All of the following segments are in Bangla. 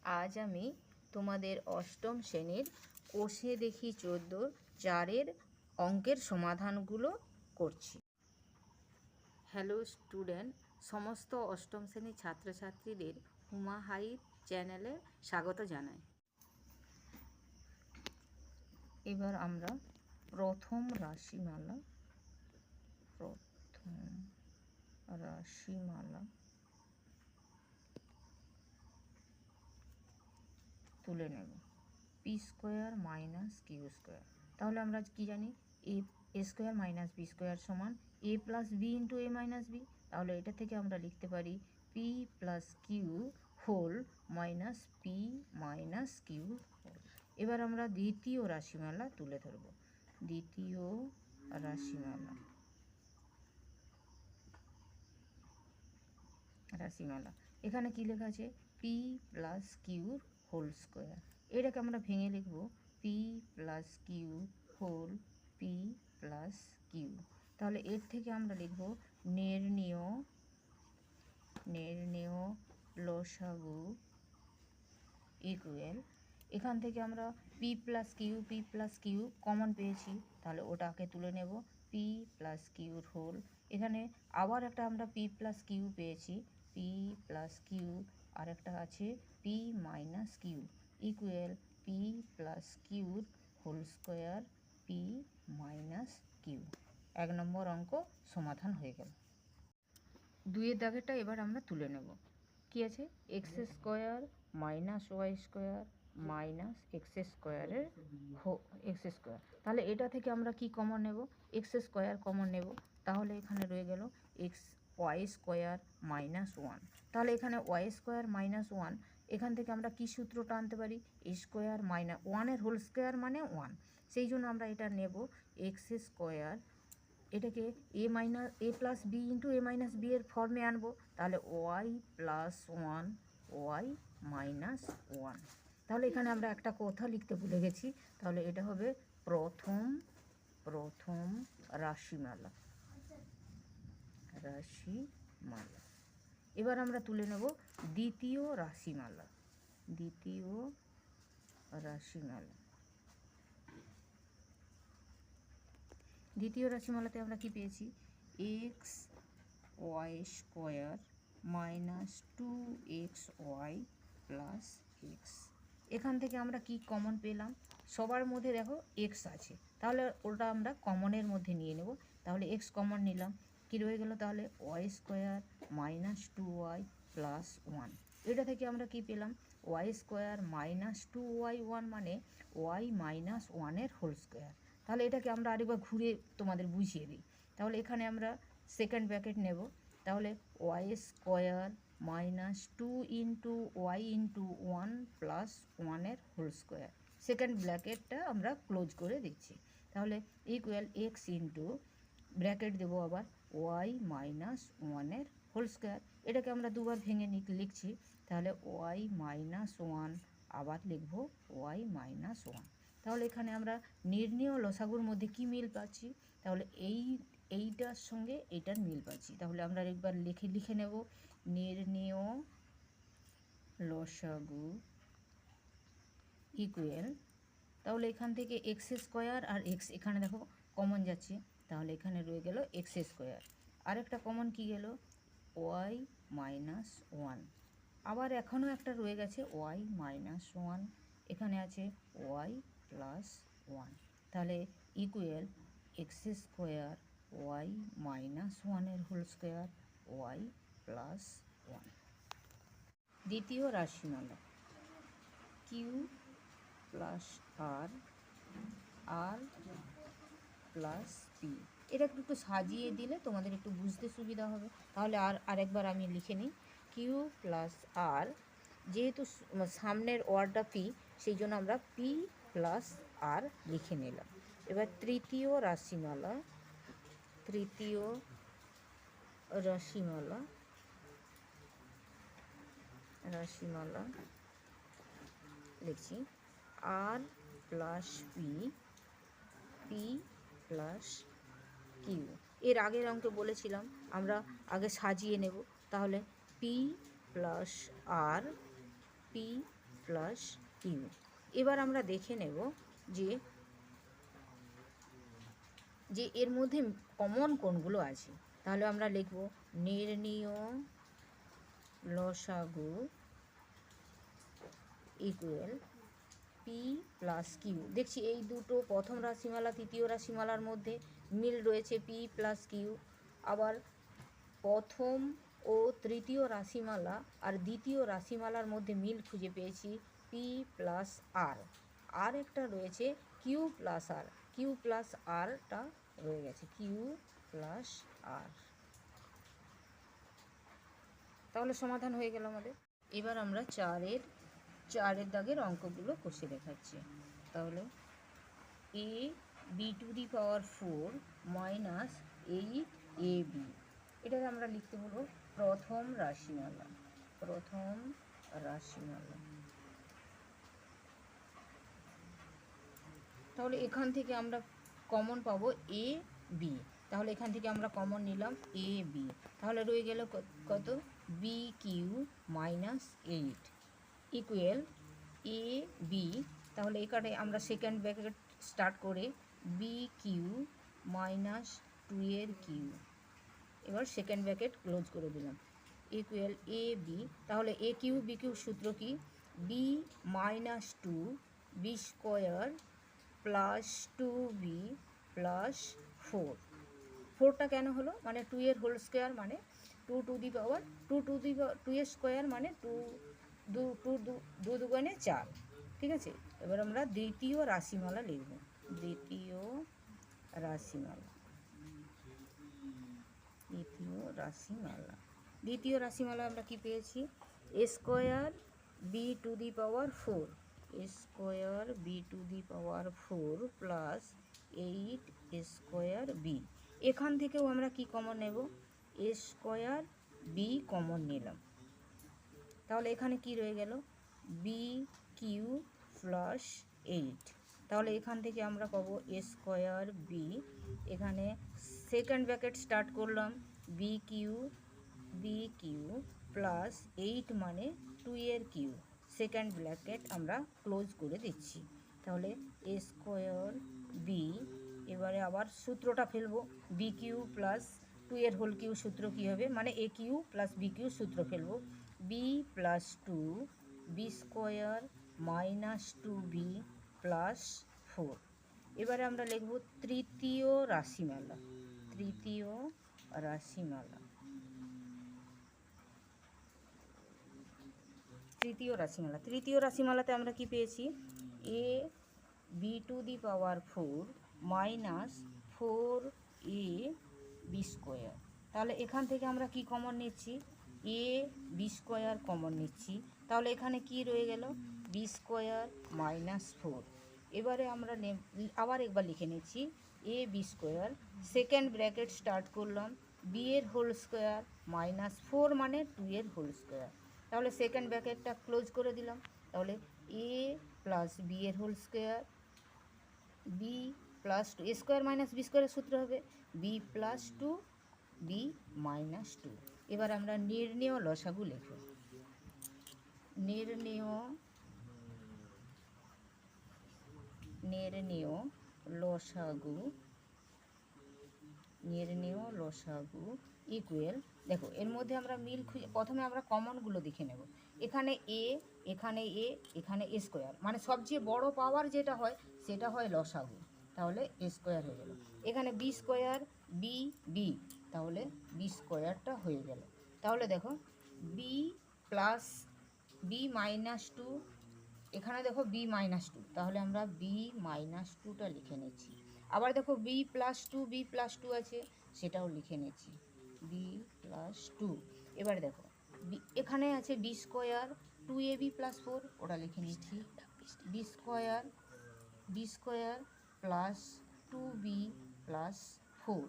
আজ আমি তোমাদের অষ্টম শ্রেণীর কোষে দেখি 14 4-এর অঙ্কের সমাধানগুলো করছি। হ্যালো স্টুডেন্ট, সমস্ত অষ্টম শ্রেণীর ছাত্রছাত্রীদের হুমা হাইট চ্যানেলে স্বাগত জানাই। এবার আমরা প্রথম রাশিমালা তুলে নেব। P square minus Q square. তাহলে আমরা কি জানি? A square minus B square সমান A plus B into A minus B. তাহলে এটা থেকে আমরা লিখতে পারি P plus Q whole minus P minus Q whole. এবার আমরা দ্বিতীয় রাশিমালা তুলে ধরব। দ্বিতীয় রাশিমালা এখানে কি লেখা আছে? পি প্লাস কিউর হোল স্কোয়ার। এটাকে আমরা ভেঙে লিখব P plus Q whole P plus Q. তাহলে এর থেকে আমরা লিখব নির্ণেয় লসাগু ইকুয়াল। এখান থেকে আমরা পি প্লাস কিউ কমন পেয়েছি, তাহলে ওটাকে তুলে নেব পি প্লাস কিউর হোল। এখানে আবার একটা আমরা পি প্লাস কিউ পেয়েছি, পি প্লাস কিউ, আর একটা আছে P minus Q equal P plus কিউর whole square P minus Q. 1 নম্বর অঙ্ক সমাধান হয়ে গেল। 2-এর দাগেরটা এবার আমরা তুলে নেব। কি আছে? X square minus Y square minus X square. তাহলে এটা থেকে আমরা কি কমন নেব? এক্স স্কোয়ার কমন নেব। তাহলে এখানে রয়ে গেল ওয়াই স্কোয়ার মাইনাস 1। তাহলে এখানে ওয়াই স্কোয়ার মাইনাস 1, এখান থেকে আমরা কি সূত্রটা আনতে পারি? এ স্কোয়ার মাইনাস 1-এর হোল স্কোয়ার মানে 1। সেই জন্য আমরা এটা নেব এক্স স্কোয়ার, এটাকে এ plus B into A minus B এর ফর্মে আনবো। তাহলে ওয়াই প্লাস 1 ওয়াই মাইনাস 1। তাহলে এখানে আমরা একটা কথা লিখতে ভুলে গেছি, তাহলে এটা হবে প্রথম রাশিমালা। এবার আমরা তুলে নেব দ্বিতীয় রাশিমালা। দ্বিতীয় রাশিমালাতে আমরা কি পেয়েছি? X Y square minus 2xy plus X. এখান থেকে আমরা কি কমন পেলাম? সবার মধ্যে দেখো এক্স আছে, তাহলে ওটা আমরা কমনের মধ্যে নিয়ে নেব। তাহলে এক্স কমন নিলাম, কি রয়ে গেল? তাহলে Y square minus 2y plus 1। এটা থেকে আমরা কি পেলাম? ওয়াই স্কোয়ার মাইনাস 2y1 মানে ওয়াই মাইনাস 1-এর হোল স্কোয়ার। তাহলে এটাকে আমরা আরেকবার ঘুরে তোমাদের বুঝিয়ে দিই। তাহলে এখানে আমরা সেকেন্ড ব্র্যাকেট নেব। তাহলে Y square minus 2 into Y into 1 plus 1-এর হোল স্কোয়ার। সেকেন্ড ব্র্যাকেটটা আমরা ক্লোজ করে দিচ্ছি। তাহলে ইকুয়াল এক্স ইন্টু ব্র্যাকেট দেবো আবার ওয়াই মাইনাস 1-এর হোল স্কোয়ার। এটাকে আমরা দুবার ভেঙে লিখছি। তাহলে ওয়াই মাইনাস 1 আবার লিখব ওয়াই মাইনাস 1। তাহলে এখানে আমরা নির্ণেয় লসাগুর মধ্যে কি মিল পাচ্ছি? তাহলে এইটার সঙ্গে এইটার মিল পাচ্ছি। তাহলে আমরা একবার লিখে নেব নির্ণেয় লসাগু ইকুয়াল। তাহলে এখান থেকে এক্স স্কোয়ার আর এক্স এখানে দেখো কমন যাচ্ছে, তাহলে এখানে রয়ে গেল এক্স স্কোয়ার। আরেকটা কমন কি গেল? Y minus 1। আবার এখনও একটা রয়ে গেছে ওয়াই মাইনাস 1, এখানে আছে ওয়াই প্লাস 1। তাহলে equal X square Y minus 1-এর হোল স্কোয়ার ওয়াই প্লাস 1। দ্বিতীয় রাশিমালা Q plus R plus P. এটা একটু সাজিয়ে দিলে তোমাদের একটু বুঝতে সুবিধা হবে। তাহলে আরেকবার আমি লিখে নিই কিউ প্লাস আর। যেহেতু সামনের ওয়ার্ডটা পি, সেই জন্য আমরা পি প্লাস আর লিখে নিলাম। এবার তৃতীয় রাশিমালা লিখছি আর প্লাস পি প্লাস কিউ। এর আগের অঙ্কে বলেছিলাম আমরা আগে সাজিয়ে নেব। তাহলে পি প্লাস আর পি প্লাস কিউ। এবার আমরা দেখে নেব যে যে এর মধ্যে কমন কোনগুলো আছে। তাহলে আমরা লিখব নির্ণীয় লসাগু ইকুয়াল পি প্লাস কিউ। দেখছি এই দুটো প্রথম রাশিমালা তৃতীয় রাশিমালার মধ্যে মিল রয়েছে, পি প্লাস কিউ। আবার প্রথম ও তৃতীয় রাশিমালা আর দ্বিতীয় রাশিমালার মধ্যে মিল খুঁজে পেয়েছি, পি প্লাস আর। আর একটা রয়েছে কিউ প্লাস আর, কিউ প্লাস আরটা রয়ে গেছে, কিউ প্লাস আর। তাহলে সমাধান হয়ে গেল আমাদের। এবার আমরা চারের দাগের অঙ্কগুলো কষে দেখাচ্ছি। তাহলে A B to the power 4 minus 8 A B, এটাকে আমরা লিখতে বলবো প্রথম রাশিমালা। তাহলে এখান থেকে আমরা কমন পাবো এ বি। তাহলে এখান থেকে আমরা কমন নিলাম এ বি। তাহলে রয়ে গেল কত, B Q minus 8 equal A B. তাহলে এখানে আমরা সেকেন্ড ব্র্যাকেট স্টার্ট করে বি কিউ মাইনাস 2 এর কিউ, এবার সেকেন্ড ব্র্যাকেট ক্লোজ করে দিলাম, ইকুয়াল এ বি। তাহলে এ কিউ বি কিউ সূত্র কি, B minus 2 B square plus 2b plus 4। 4টা কেন হলো, মানে 2 এর হোল স্কোয়ার মানে 2 টু দি পাওয়ার 2 এর স্কোয়ার মানে 2 দুগুণে 4। ঠিক আছে, এবার আমরা দ্বিতীয় রাশিমালা লিখব। দ্বিতীয় রাশিমালা আমরা কি পেয়েছি, A square B to the power 4 square B to the power 4 plus 8 square B. এখান থেকেও আমরা কি কমন নেব, এ স্কোয়ার বি কমন নিলাম। তাহলে এখানে কি রয়ে গেল, বি কিউ প্লাস 8। তাহলে এখান থেকে আমরা পাবো এ স্কোয়ার বি, এখানে সেকেন্ড ব্র্যাকেট স্টার্ট করলাম বি কিউ প্লাস 8 মানে 2 এর কিউ, সেকেন্ড ব্র্যাকেট আমরা ক্লোজ করে দিচ্ছি। তাহলে এ স্কোয়ার বি, এবারে আবার সূত্রটা ফেলবো, বি কিউ প্লাস 2 এর হোল কিউ সূত্র কী হবে, মানে A Q plus B Q সূত্র ফেলবো, B plus 2 B square minus 2b plus 4। এবারে আমরা লিখব তৃতীয় রাশিমালা। তৃতীয় রাশিমালাতে আমরা কি পেয়েছি, A B to the power 4 minus 4 A B square. তাহলে এখান থেকে আমরা কি কমন নিচ্ছি, এ বি স্কোয়ার কমন নিচ্ছি। তাহলে এখানে কি রয়ে গেল, বি স্কোয়ার মাইনাস 4। এবারে আমরা আবার একবার লিখে নিচ্ছি, A B square, second bracket start করলাম বি এর হোল স্কোয়ার মাইনাস 4 মানে 2 এর হোল স্কোয়ার। তাহলে সেকেন্ড ব্র্যাকেটটা ক্লোজ করে দিলাম। তাহলে এ প্লাস বি এর whole square, B plus 2 A square minus B স্কোয়ারের সূত্র হবে বি প্লাস 2 বি মাইনাস 2। এবার আমরা নির্ণেয় লসাগু লিখব। নির্ণেয় লসাগু ইকুয়াল, দেখো এর মধ্যে আমরা মিল খুঁজে, প্রথমে আমরা কমনগুলো দেখে নেব। এখানে এখানে এখানে এ স্কোয়ার, মানে সবচেয়ে বড় পাওয়ার যেটা হয় সেটা হয় লসাগু। তাহলে এ স্কোয়ার হয়ে গেল। এখানে বি স্কোয়ার বি, তাহলে বি স্কোয়ারটা হয়ে গেল। তাহলে দেখো বি প্লাস বি মাইনাস 2, এখানে দেখো বি মাইনাস 2, তাহলে আমরা বি মাইনাস 2টা লিখে নিচ্ছি। আবার দেখো বি প্লাস 2 আছে, সেটাও লিখে নিচ্ছি বি প্লাস 2। এবার দেখো এখানে আছে বি স্কোয়ার 2ab প্লাস 4, ওটা লিখে নিচ্ছি B square plus 2b plus 4।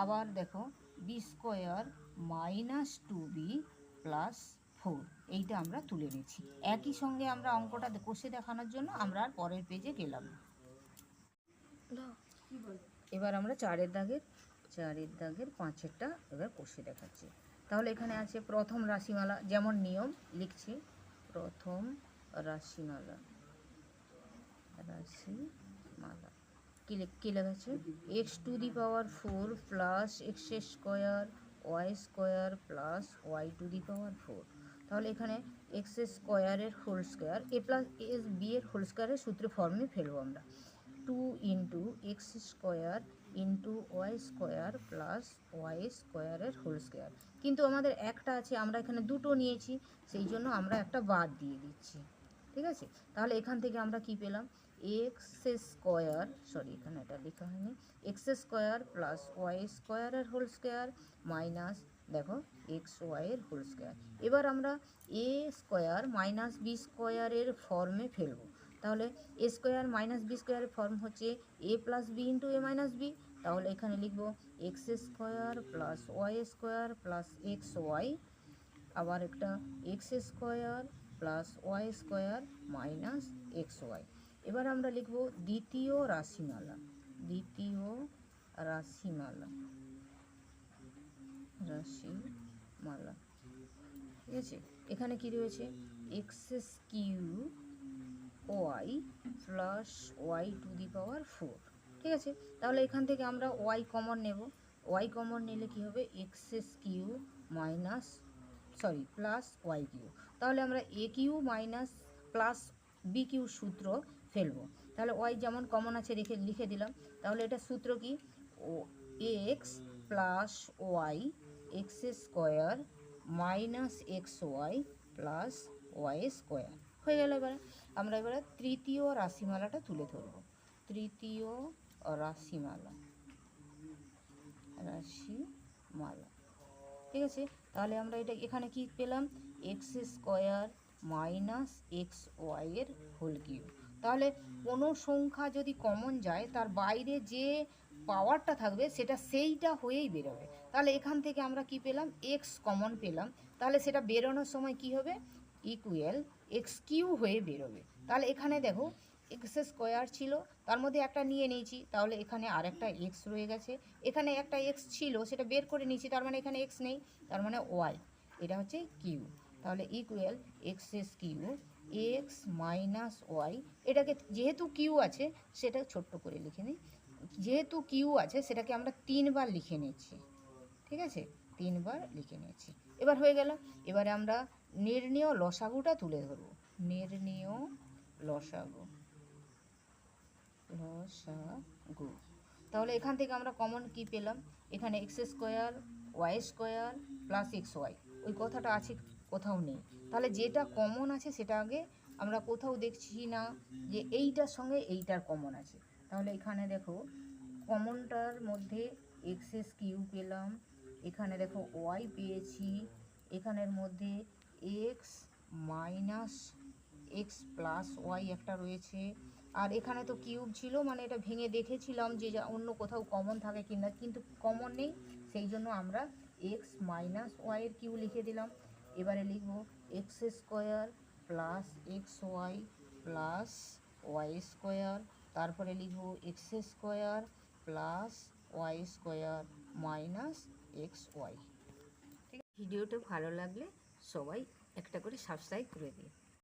আবার দেখো B square minus 2b plus 4, এইটা আমরা তুলে নিচ্ছি। একই সঙ্গে আমরা অঙ্কটা কষে দেখানোর জন্য আমরা আর পরের পেজে গেলাম। এবার আমরা চারের দাগের 5এরটা এবার কষে দেখাচ্ছি। তাহলে এখানে আছে প্রথম রাশিমালা, যেমন নিয়ম লিখছি, প্রথম রাশিমালা, রাশিমালা কি লেখা আছে? X to the power 4 plus X square Y square plus Y to the power 4। তাহলে এখানে এক্স স্কোয়ারের whole square A plus S B এর হোল স্কোয়ারের সূত্রে ফর্মে ফেলবো আমরা। 2 into X square into Y square plus Y স্কোয়ারের হোল স্কোয়ার। কিন্তু আমাদের একটা আছে, আমরা এখানে দুটো নিয়েছি, সেই জন্য আমরা একটা বাদ দিয়ে দিচ্ছি। ঠিক আছে, তাহলে এখান থেকে আমরা কি পেলাম? এক্স স্কোয়ার, সরি এখানে এটা লেখা হয়নি, এক্স স্কোয়ার প্লাস ওয়াই স্কোয়ারের হোল স্কোয়ার মাইনাস দেখো এক্স ওয়াইয়ের হোল স্কোয়ার। এবার আমরা এ স্কোয়ার মাইনাস বি স্কোয়ারের ফর্মে ফেলবো। তাহলে এ স্কোয়ার মাইনাস বি স্কোয়ারের ফর্ম হচ্ছে A plus B into A minus B. তাহলে এখানে লিখবো X square plus Y square plus X Y, আবার একটা X square plus Y square minus X Y. এবার আমরা লিখব দ্বিতীয় রাশিমালা, দ্বিতীয় রাশিমালা, রাশিমালা। ঠিক আছে, এখানে কি রয়েছে? X Q Y plus Y to the power 4। ঠিক আছে, তাহলে এখান থেকে আমরা ওয়াই কমন নেব। ওয়াই কমন নিলে কি হবে? X Q minus plus Y Q. তাহলে আমরা A Q minus plus B Q সূত্র ফেলবো। তাহলে ওয়াই যেমন কমন আছে লিখে দিলাম। তাহলে এটা সূত্র কি? ও X plus Y X square minus X Y plus Y square হয়ে গেল। এবারে তৃতীয় রাশিমালাটা তুলে ধরব। তৃতীয় রাশিমালা, রাশিমালা। ঠিক আছে, তাহলে আমরা এটা এখানে কি পেলাম? এক্স স্কোয়ার মাইনাস এক্স ওয়াইয়ের হোল কিউব। তাহলে কোনো সংখ্যা যদি কমন যায় তার বাইরে যে পাওয়ারটা থাকবে সেটা সেইটা হয়েই বেরোবে। তাহলে এখান থেকে আমরা কি পেলাম? এক্স কমন পেলাম। তাহলে সেটা বেরোনোর সময় কি হবে? ইকুয়াল এক্স কিউ হয়ে বেরোবে। তাহলে এখানে দেখো এক্স স্কোয়ার ছিল, তার মধ্যে একটা নিয়ে নিয়েছি, তাহলে এখানে আর একটা এক্স রয়ে গেছে। এখানে একটা এক্স ছিল, সেটা বের করে নিয়েছি, তার মানে এখানে এক্স নেই, তার মানে ওয়াই, এটা হচ্ছে কিউ। তাহলে equal X Q X minus Y. এটাকে যেহেতু কিউ আছে সেটা ছোট্ট করে লিখে নিই, যেহেতু কিউ আছে সেটাকে আমরা 3 বার লিখে নিচ্ছি। ঠিক আছে, 3 বার লিখে নিয়েছি। এবার হয়ে গেল। এবারে আমরা নির্ণেয় লসাগুটা তুলে ধরব। নির্ণেয় লসাগু, লসাগু। তাহলে এখান থেকে আমরা কমন কি পেলাম? এখানে X square Y square plus X Y, ওই কথাটা আছে কোথাও নেই। তাহলে যেটা কমন আছে সেটা আগে আমরা কোথাও দেখছি না যে এইটার সঙ্গে এইটার কমন আছে। তাহলে এখানে দেখো কমনটার মধ্যে এক্স কিউ পেলাম, এখানে দেখো ওয়াই পেয়েছি, এখানের মধ্যে X minus X plus Y একটা রয়েছে, আর এখানে তো কিউব ছিল, মানে এটা ভেঙে দেখেছিলাম যে অন্য কোথাও কমন থাকে কিনা, কিন্তু কমন নেই, সেই জন্য আমরা এক্স মাইনাস ওয়াইয়ের কিউ লিখে দিলাম। এবারে লিখব X square plus X Y plus Y square, তারপরে লিখব X square plus Y square minus X Y. ঠিক আছে, ভিডিওটা ভালো লাগলে সবাই একটা করে সাবস্ক্রাইব করে দিও।